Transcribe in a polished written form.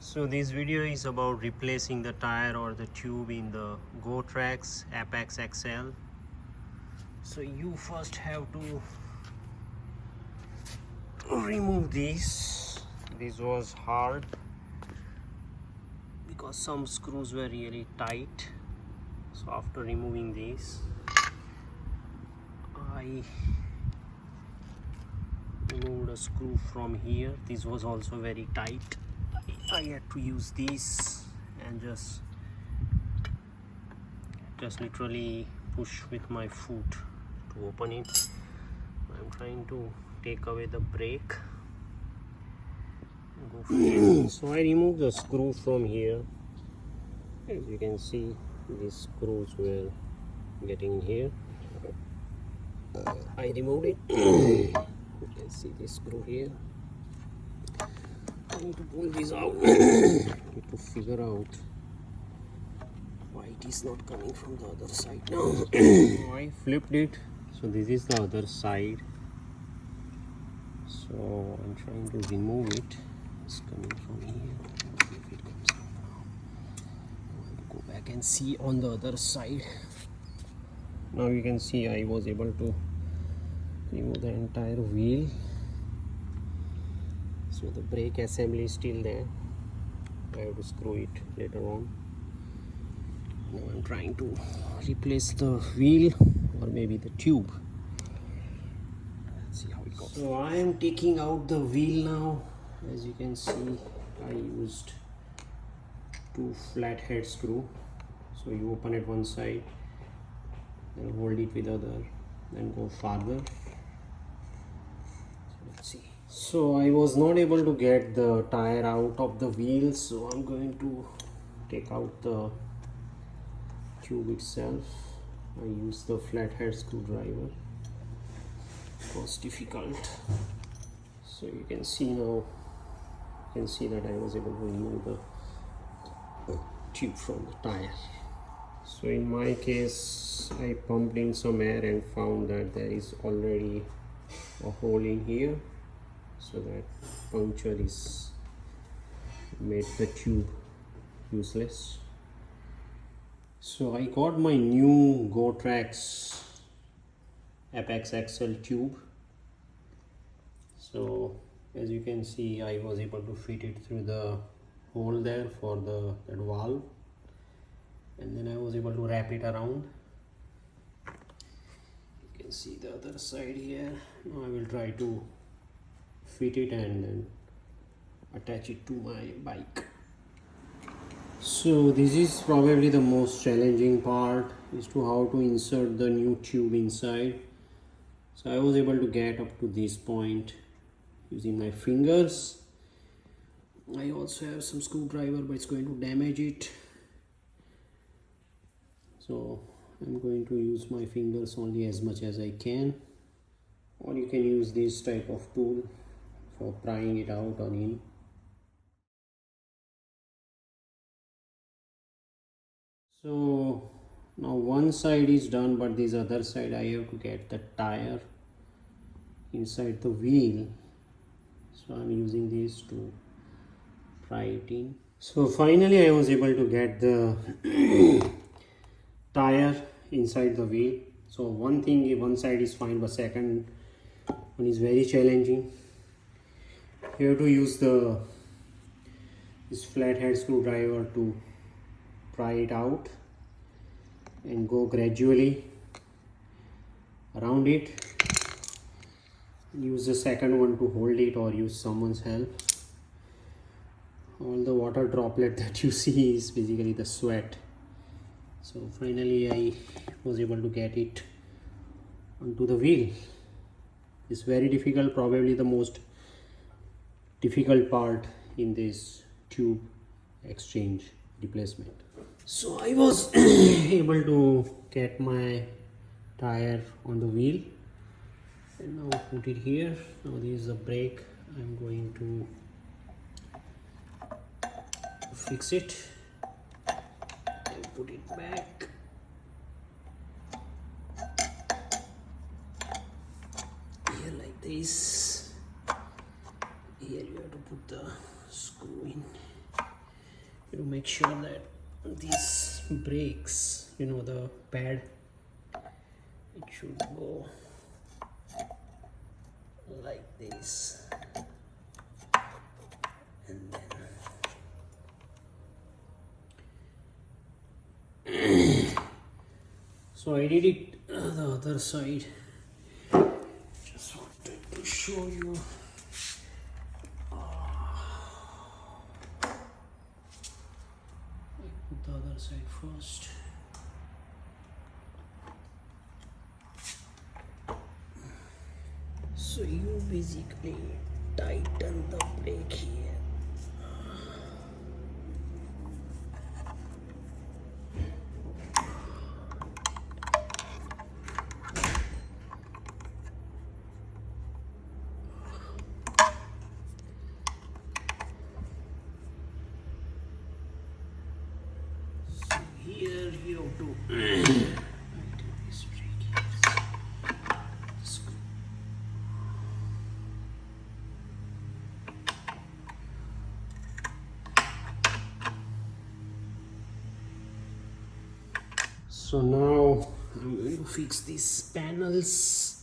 So this video is about replacing the tire or the tube in the Gotrax Apex XL. So you first have to remove these. This was hard because some screws were really tight. So after removing these, I removed a screw from here. This was also very tight. I had to use these and just literally push with my foot to open it. I'm trying to take away the brake. So I removed the screw from here. As you can see, these screws were getting here. I removed it. You can see this screw here. I need to pull this out to figure out why it is not coming from the other side now. So I flipped it. So this is the other side. So I'm trying to remove it. It's coming from here. If it comes out now, I have to go back and see on the other side. Now you can see I was able to remove the entire wheel. So the brake assembly is still there. I have to screw it later on. Now I'm trying to replace the wheel or maybe the tube. Let's see how it goes. So I am taking out the wheel now. As you can see, I used 2 flathead screw. So you open it one side, then hold it with other, then go farther. So let's see. So I was not able to get the tire out of the wheel, so I'm going to take out the tube itself. I used the flathead screwdriver. It was difficult. So you can see now, you can see that I was able to remove the tube from the tire. So in my case, I pumped in some air and found that there is already a hole in here. So that puncture is made the tube useless. So I got my new Gotrax Apex XL tube. So as you can see, I was able to fit it through the hole there for that valve, and then I was able to wrap it around. You can see the other side here. Now I will try to fit it and then attach it to my bike. So this is probably the most challenging part, is to how to insert the new tube inside. So I was able to get up to this point using my fingers. I also have some screwdriver, but it's going to damage it. So I'm going to use my fingers only as much as I can, or you can use this type of tool for prying it out or in. So now one side is done, but this other side I have to get the tire inside the wheel. So I'm using this to pry it in. So finally I was able to get the tire inside the wheel. So one side is fine, but second one is very challenging. You have to use this flathead screwdriver to pry it out and go gradually around it. Use the second one to hold it or use someone's help. All the water droplet that you see is basically the sweat. So finally I was able to get it onto the wheel. It's very difficult, probably the most difficult part in this tube exchange replacement. So I was able to get my tire on the wheel, and now put it here. Now this is the brake. I'm going to fix it and put it back. Here like this. Here you have to put the screw in. to make sure that these brakes, you know, the pad, it should go like this, and then so I did it the other side. Just wanted to show you. Put the other side first. So you basically tighten the brake here. So here you have to tighten this brake here. So now I'm going to fix these panels